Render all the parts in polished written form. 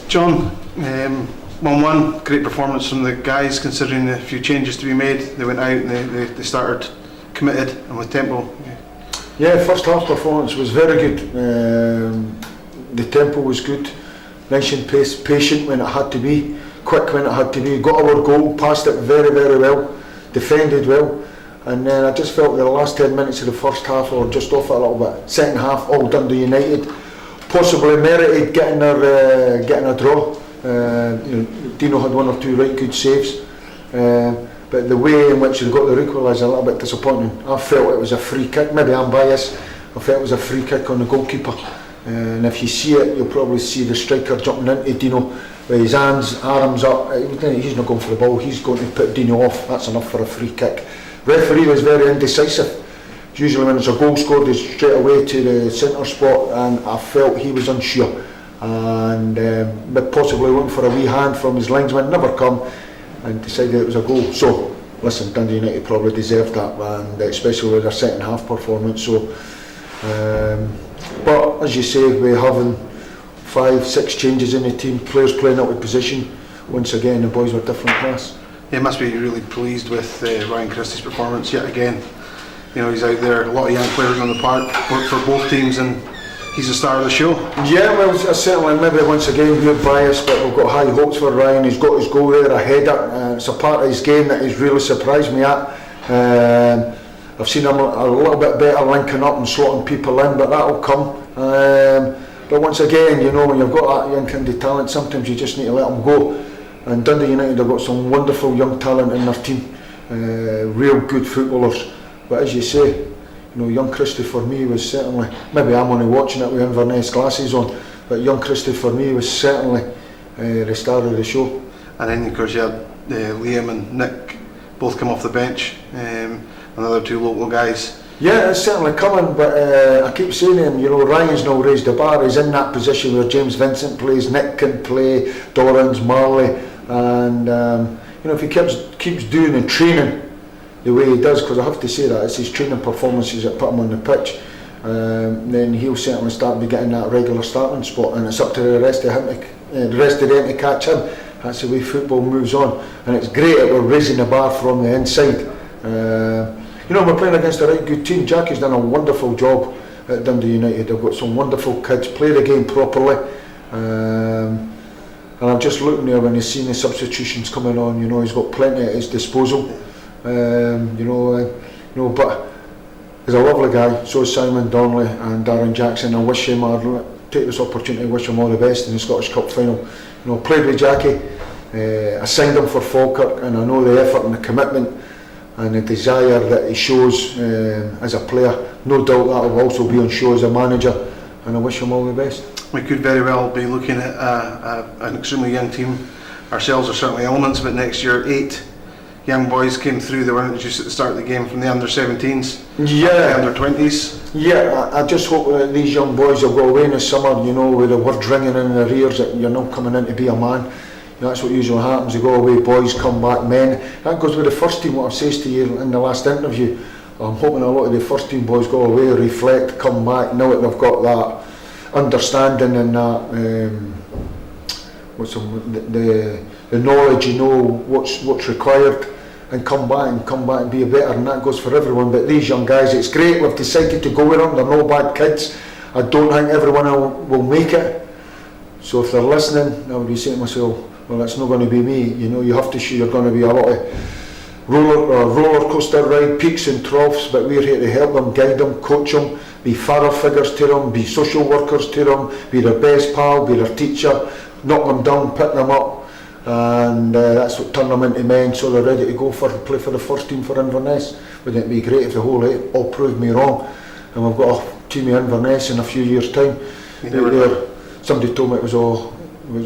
John, 1-1, great performance from the guys considering the few changes to be made. They went out and they started committed and with tempo. Yeah, first half performance was very good. The tempo was good, nice and patient when it had to be, quick when it had to be, got our goal, passed it very, very well, defended well, and then I just felt the last 10 minutes of the first half were just off it a little bit. Second half, all Dundee United possibly merited getting a draw. Dino had one or two right good saves, but the way in which they got the equaliser is a little bit disappointing. I felt it was a free kick, maybe I'm biased, I felt it was a free kick on the goalkeeper, and if you see it you'll probably see the striker jumping into Dino with his arms up. He's not going for the ball, he's going to put Dino off. That's enough for a free kick. Referee was very indecisive. Usually when there's a goal scored it's straight away to the centre spot, and I felt he was unsure and possibly went for a wee hand from his linesman, never come, and decided it was a goal. So listen, Dundee United probably deserved that, and especially with their second half performance. So but as you say, we're having 5-6 changes in the team, players playing out of position. Once again the boys were different class. Yeah, must be really pleased with Ryan Christie's performance yet again. You know, he's out there, a lot of young players on the park, work for both teams, and he's the star of the show. Yeah, well, certainly, maybe once again we're biased, but we've got high hopes for Ryan. He's got his goal there, a header. It's a part of his game that he's really surprised me at. I've seen him a little bit better linking up and slotting people in, but that'll come. But once again, you know, when you've got that young kind of talent, sometimes you just need to let them go. And Dundee United have got some wonderful young talent in their team, real good footballers. But as you say, you know, young Christie for me was certainly, maybe I'm only watching it with Inverness glasses on, but young Christie for me was certainly the star of the show. And then of course you had Liam and Nick both come off the bench, another two local guys. Yeah, it's certainly coming, but I keep saying to him, you know, Ryan's now raised the bar. He's in that position where James Vincent plays, Nick can play, Dorrans, Marley, and you know, if he keeps doing and training the way he does, because I have to say that it's his training performances that put him on the pitch, then he'll certainly start to be getting that regular starting spot, and it's up to the rest of them to catch him. That's the way football moves on, and it's great that we're raising the bar from the inside. You know, we're playing against a right good team. Jackie's done a wonderful job at Dundee United. They've got some wonderful kids, play the game properly, and I'm just looking there when he's seen the substitutions coming on. You know, he's got plenty at his disposal. You know, but he's a lovely guy. So is Simon Donnelly and Darren Jackson. I wish him, I'd take this opportunity to wish him all the best in the Scottish Cup final. You know, played with Jackie. I signed him for Falkirk, and I know the effort and the commitment and the desire that he shows as a player. No doubt that will also be on show as a manager, and I wish him all the best. We could very well be looking at an extremely young team. Ourselves are certainly elements, but next year 8 young boys came through. They weren't introduced at the start of the game from the under-17s, yeah, the under-20s. Yeah, I just hope that these young boys will go away in the summer, you know, with the word ringing in their ears that you're not coming in to be a man. You know, that's what usually happens. They go away, boys come back, men. That goes with the first team, what I've said to you in the last interview. I'm hoping a lot of the first team boys go away, reflect, come back, now that they've got that understanding and that the knowledge, you know, what's required, and come back and be a better, and that goes for everyone. But these young guys, it's great, we've decided to go with them. They're no bad kids. I don't think everyone will make it. So if they're listening, I would be saying to myself, well, it's not going to be me. You know, you have to show you're going to be a lot of roller coaster ride, peaks and troughs, but we're here to help them, guide them, coach them, be father figures to them, be social workers to them, be their best pal, be their teacher, knock them down, pick them up, and that's what turned them into men, so they're ready to go play for the first team for Inverness. Wouldn't it be great if the whole all proved me wrong, and we've got a team of Inverness in a few years' time. Somebody told me it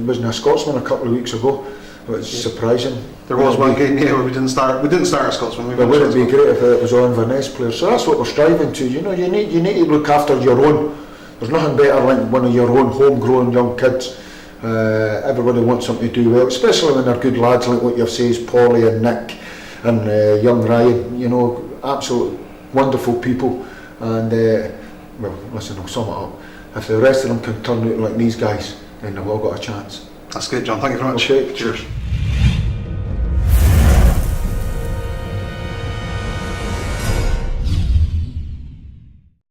wasn't a Scotsman a couple of weeks ago. It was surprising. There was one game here where we didn't start a Scotsman. But wouldn't it be great if it was all Inverness players? So that's what we're striving to. You know, you need to look after your own. There's nothing better than one of your own homegrown young kids. Everybody wants them to do well, especially when they're good lads like what you've said, Paulie and Nick and young Ryan. You know, absolute wonderful people. And well, listen, I'll sum it up. If the rest of them can turn out like these guys, then they've all got a chance. That's great, John. Thank you very much. Okay. Cheers.